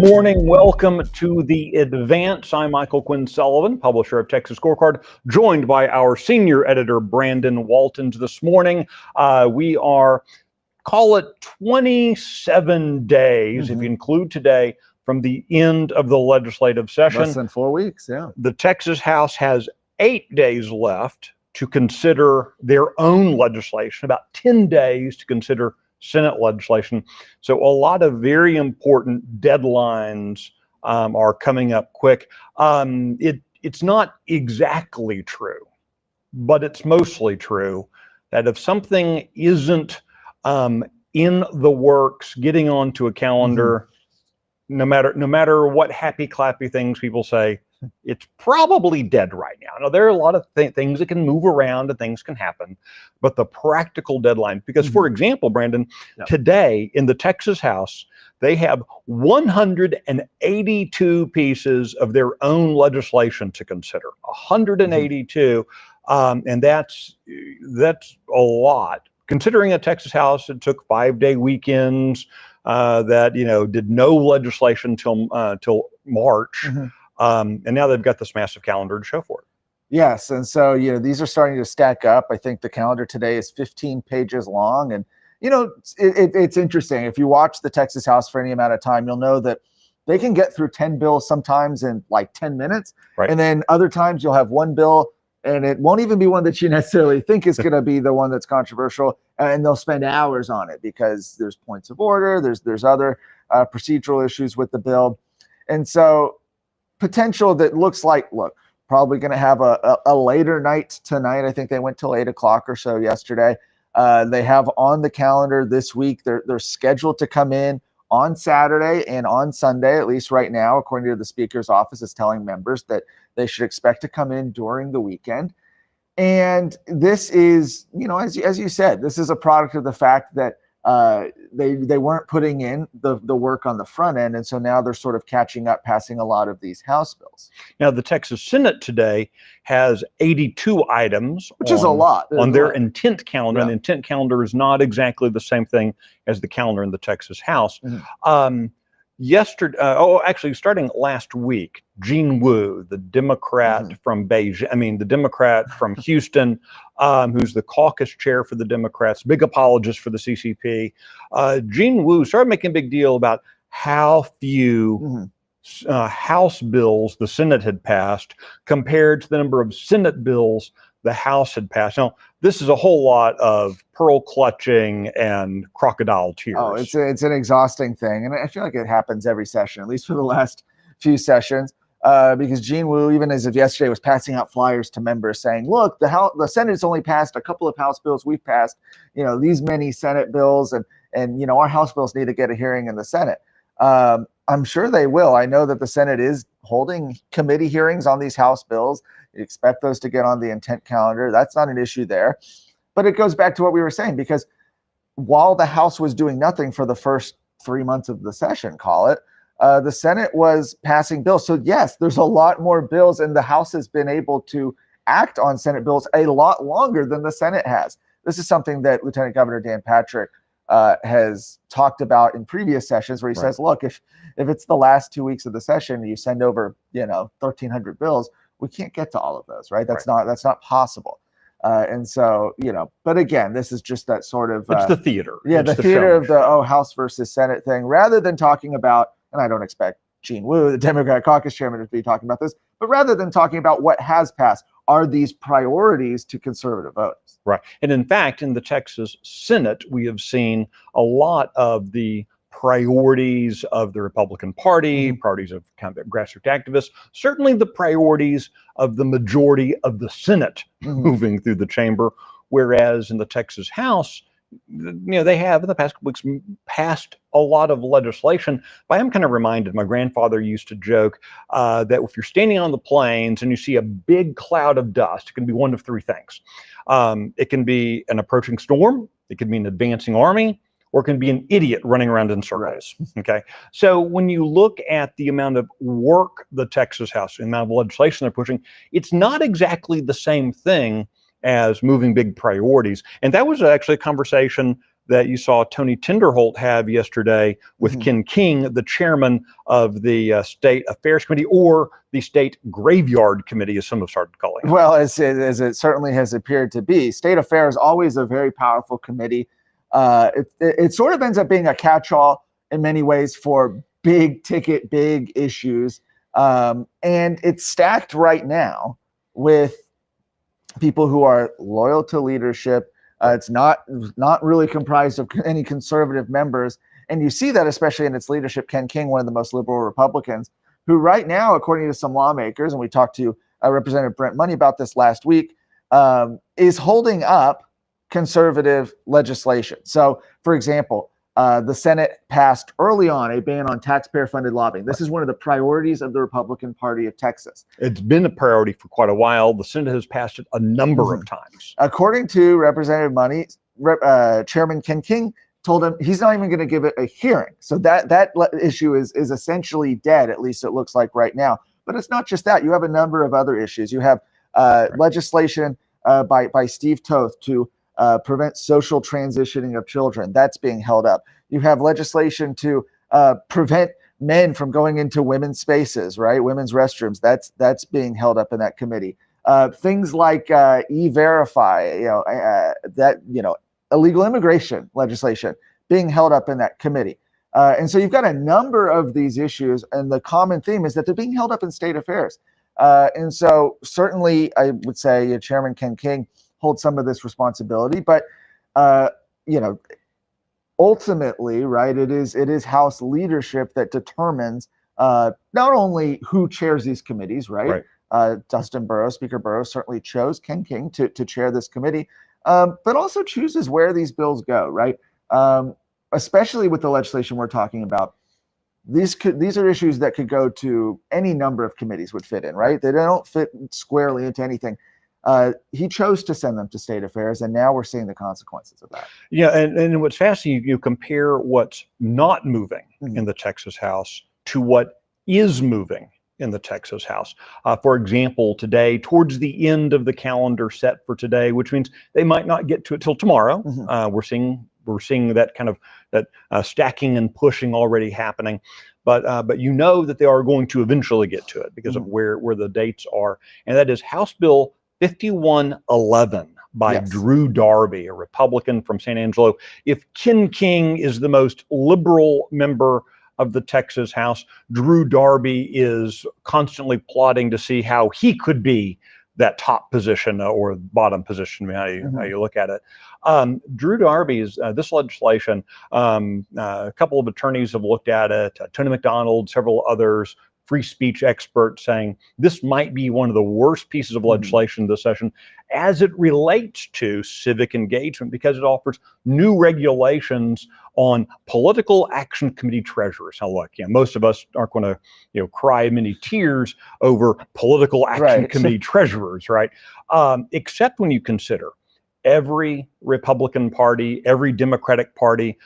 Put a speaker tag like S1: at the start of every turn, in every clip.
S1: morning. Welcome to The Advance. I'm Michael Quinn Sullivan, publisher of Texas Scorecard, joined by our senior editor, Brandon Waltons. This morning, we are, call it 27 days, if you include today, from the end of the legislative session.
S2: Less than 4 weeks, yeah.
S1: The Texas House has 8 days left to consider their own legislation, about 10 days to consider Senate legislation. So a lot of very important deadlines are coming up quick. It's not exactly true, but it's mostly true that if something isn't in the works, getting onto a calendar, no matter what happy clappy things people say, it's probably dead right now. Now, there are a lot of things that can move around and things can happen, but the practical deadline, because for example, Brandon, today in the Texas House, they have 182 pieces of their own legislation to consider, 182. And that's a lot. Considering a Texas House, it took 5-day weekends that, did no legislation till March. And now they've got this massive calendar to show for it.
S2: Yes, and so these are starting to stack up. I think the calendar today is 15 pages long, and it's interesting. If you watch the Texas House for any amount of time, you'll know that they can get through 10 bills sometimes in like 10 minutes, right. And then other times you'll have one bill, and it won't even be one that you necessarily think is going to be the one that's controversial, and they'll spend hours on it because there's points of order, there's other procedural issues with the bill, and so potential that looks like, probably going to have a later night tonight. I think they went till 8 o'clock or so yesterday. They have on the calendar this week, they're scheduled to come in on Saturday and on Sunday, at least right now, according to the Speaker's office, is telling members that they should expect to come in during the weekend. And this is, as you said, this is a product of the fact that they weren't putting in the work on the front end, and so now they're sort of catching up, passing a lot of these House bills.
S1: Now, the Texas Senate today has 82 items,
S2: which is a lot
S1: on their intent calendar. And the intent calendar is not exactly the same thing as the calendar in the Texas House. Yesterday, starting last week, Jean Wu, the Democrat from Beijing, the Democrat from Houston, who's the caucus chair for the Democrats, big apologist for the CCP. Jean Wu started making a big deal about how few House bills the Senate had passed compared to the number of Senate bills the House had passed. Now, this is a whole lot of pearl clutching and crocodile tears.
S2: Oh, it's an exhausting thing. And I feel like it happens every session, at least for the last few sessions, because Jean Wu, even as of yesterday, was passing out flyers to members saying, look, the Senate's only passed a couple of House bills. We've passed, these many Senate bills, and our House bills need to get a hearing in the Senate. I'm sure they will. I know that the Senate is holding committee hearings on these House bills. You expect those to get on the intent calendar. That's not an issue there. But it goes back to what we were saying, because while the House was doing nothing for the first 3 months of the session, the Senate was passing bills. So yes, there's a lot more bills, and the House has been able to act on Senate bills a lot longer than the Senate has. This is something that Lieutenant Governor Dan Patrick has talked about in previous sessions, where he says, look, if it's the last 2 weeks of the session and you send over 1,300 bills, we can't get to all of those, right? That's not possible. And so, but again, this is just that sort of
S1: it's the theater.
S2: Yeah, the theater of the House versus Senate thing, rather than talking about, and I don't expect Jean Wu, the Democrat caucus chairman, to be talking about this, but rather than talking about what has passed, are these priorities to conservative voters?
S1: Right. And in fact, in the Texas Senate, we have seen a lot of the priorities of the Republican Party, priorities of kind of grassroots activists, certainly the priorities of the majority of the Senate moving through the chamber, whereas in the Texas House, they have in the past couple weeks passed a lot of legislation. But I'm kind of reminded, my grandfather used to joke that if you're standing on the plains and you see a big cloud of dust, it can be one of three things. It can be an approaching storm, it can be an advancing army, or it can be an idiot running around in circles. Okay. So when you look at the amount of work the Texas House, the amount of legislation they're pushing, it's not exactly the same thing as moving big priorities. And that was actually a conversation that you saw Tony Tinderholt have yesterday with Ken King, the chairman of the State Affairs Committee, or the State Graveyard Committee, as some have started calling it.
S2: Well, as it certainly has appeared to be. State Affairs, always a very powerful committee. It sort of ends up being a catch-all in many ways for big ticket, big issues. And it's stacked right now with people who are loyal to leadership. It's not really comprised of any conservative members. And you see that especially in its leadership. Ken King, one of the most liberal Republicans, who right now, according to some lawmakers, and we talked to Representative Brent Money about this last week, is holding up conservative legislation. So, for example, the Senate passed early on a ban on taxpayer-funded lobbying. This is one of the priorities of the Republican Party of Texas.
S1: It's been a priority for quite a while. The Senate has passed it a number of times.
S2: According to Representative Money, Chairman Ken King told him he's not even going to give it a hearing. So that issue is essentially dead, at least it looks like right now. But it's not just that. You have a number of other issues. You have legislation by Steve Toth to prevent social transitioning of children. That's being held up. You have legislation to prevent men from going into women's spaces, right? Women's restrooms. That's being held up in that committee. Things like E-Verify, illegal immigration legislation being held up in that committee. And so you've got a number of these issues, and the common theme is that they're being held up in state affairs. And so certainly I would say Chairman Ken King hold some of this responsibility, but ultimately, right, it is House leadership that determines not only who chairs these committees, right? Dustin Burrows, Speaker Burrows, certainly chose Ken King to chair this committee, but also chooses where these bills go, right? Especially with the legislation we're talking about. These are issues that could go to any number of committees would fit in, right? They don't fit squarely into anything. He chose to send them to state affairs, and now we're seeing the consequences of that.
S1: Yeah, and what's fascinating, you compare what's not moving in the Texas House to what is moving in the Texas House. For example, today, towards the end of the calendar set for today, which means they might not get to it till tomorrow. We're seeing that kind of stacking and pushing already happening. But you know that they are going to eventually get to it because of where the dates are, and that is House Bill 5111 by Drew Darby, a Republican from San Angelo. If Ken King is the most liberal member of the Texas House, Drew Darby is constantly plotting to see how he could be that top position or bottom position, how you look at it. Drew Darby's this legislation, a couple of attorneys have looked at it, Tony McDonald, several others, free speech experts, saying this might be one of the worst pieces of legislation this session as it relates to civic engagement, because it offers new regulations on political action committee treasurers. Now, look, most of us aren't going to, cry many tears over political action committee treasurers, right? Except when you consider every Republican Party, every Democratic Party,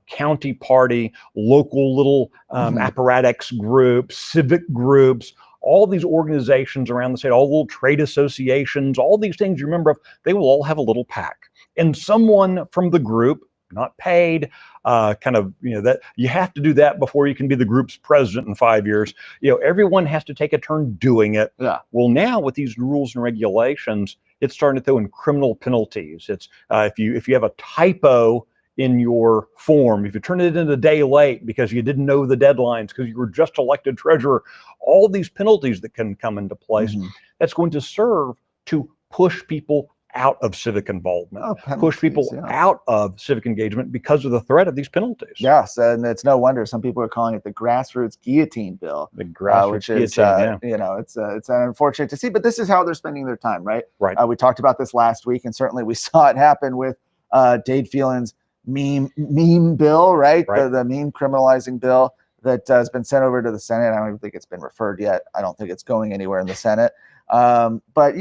S1: county party, local little apparatchiks groups, civic groups, all these organizations around the state, all the little trade associations, all these things you remember of, they will all have a little PAC. And someone from the group, not paid, that you have to do that before you can be the group's president in 5 years. Everyone has to take a turn doing it. Yeah. Well, now with these rules and regulations, it's starting to throw in criminal penalties. It's if you have a typo in your form, if you turn it in a day late because you didn't know the deadlines, because you were just elected treasurer, all these penalties that can come into place, that's going to serve to push people out of civic involvement, push people out of civic engagement because of the threat of these penalties.
S2: Yes, and it's no wonder some people are calling it the grassroots guillotine bill.
S1: The grassroots guillotine,
S2: it's unfortunate to see, but this is how they're spending their time, right?
S1: Right.
S2: We talked about this last week, and certainly we saw it happen with Dade Phelan's meme bill, right? The meme criminalizing bill that has been sent over to the Senate. I don't even think it's been referred yet. I don't think it's going anywhere in the Senate. But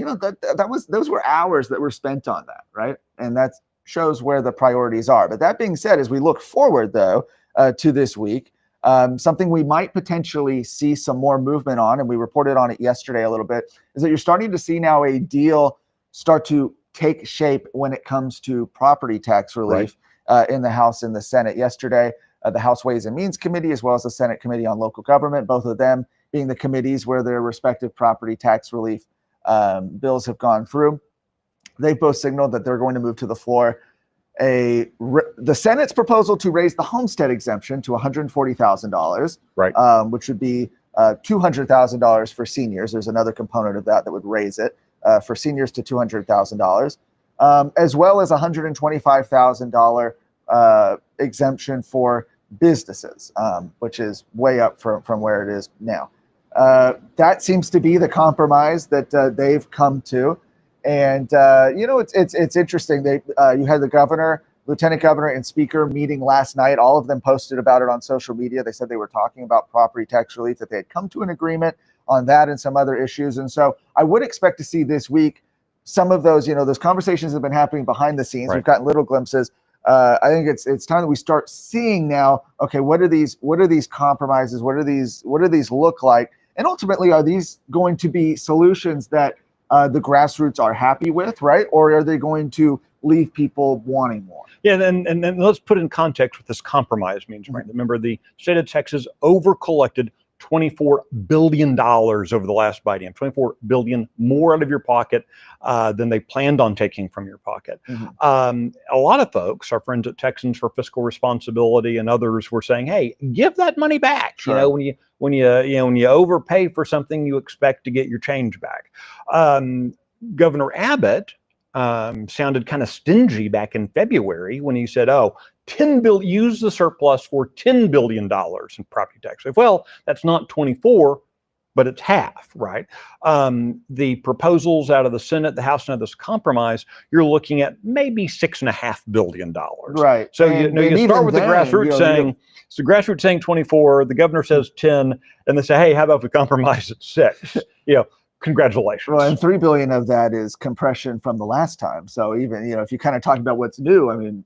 S2: those were hours that were spent on that, right? And that shows where the priorities are. But that being said, as we look forward though to this week, something we might potentially see some more movement on, and we reported on it yesterday a little bit, is that you're starting to see now a deal start to take shape when it comes to property tax relief. in the House and the Senate yesterday. The House Ways and Means Committee, as well as the Senate Committee on Local Government, both of them being the committees where their respective property tax relief bills have gone through. They've both signaled that they're going to move to the floor the Senate's proposal to raise the homestead exemption to $140,000,
S1: right?
S2: Which would be $200,000 for seniors. There's another component of that would raise it for seniors to $200,000, as well as $125,000 exemption for businesses, which is way up from where it is now. That seems to be the compromise that they've come to. And it's interesting. You had the governor, lieutenant governor, and speaker meeting last night. All of them posted about it on social media. They said they were talking about property tax relief, that they had come to an agreement on that and some other issues. And so I would expect to see this week some of those. Those conversations have been happening behind the scenes.
S1: Right.
S2: We've gotten little glimpses. I think it's time that we start seeing now. Okay, what are these compromises? What do these look like? And ultimately, are these going to be solutions that the grassroots are happy with, right? Or are they going to leave people wanting more?
S1: Yeah, and let's put in context what this compromise means, right? Remember, the state of Texas over-collected $24 billion over the last biennium, $24 billion more out of your pocket than they planned on taking from your pocket. A lot of folks, our friends at Texans for Fiscal Responsibility and others, were saying, "Hey, give that money back."
S2: Sure.
S1: When you overpay for something, you expect to get your change back. Governor Abbott sounded kind of stingy back in February when he said, use the surplus for $10 billion in property tax. Well, that's not 24, but it's half, right? The proposals out of the Senate, the House, and this compromise, you're looking at maybe $6.5 billion.
S2: Right.
S1: So you start with the grassroots saying, so the grassroots saying 24, the governor says 10, and they say, hey, how about we compromise at 6? Congratulations.
S2: Well, and $3 billion of that is compression from the last time. So even, if you kind of talk about what's new, I mean,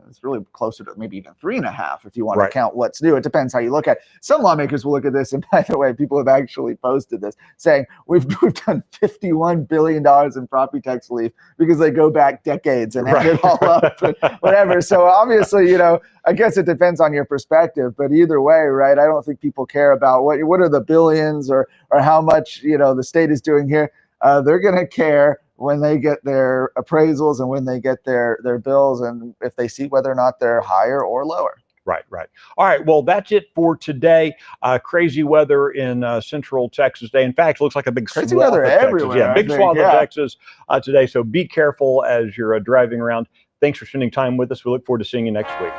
S2: it's really closer to maybe even 3.5 if you want to count what's new. It depends how you look at it. Some lawmakers will look at this, and by the way, people have actually posted this saying we've done $51 billion in property tax relief because they go back decades and add it all up and whatever. So obviously, I guess it depends on your perspective, but either way, right? I don't think people care about what are the billions or how much the state is doing here. They're going to care when they get their appraisals and when they get their bills, and if they see whether or not they're higher or lower.
S1: Right. All right. Well, that's it for today. Crazy weather in Central Texas today. In fact, it looks like a big
S2: crazy weather everywhere.
S1: Yeah, big swath of Texas today. So be careful as you're driving around. Thanks for spending time with us. We look forward to seeing you next week.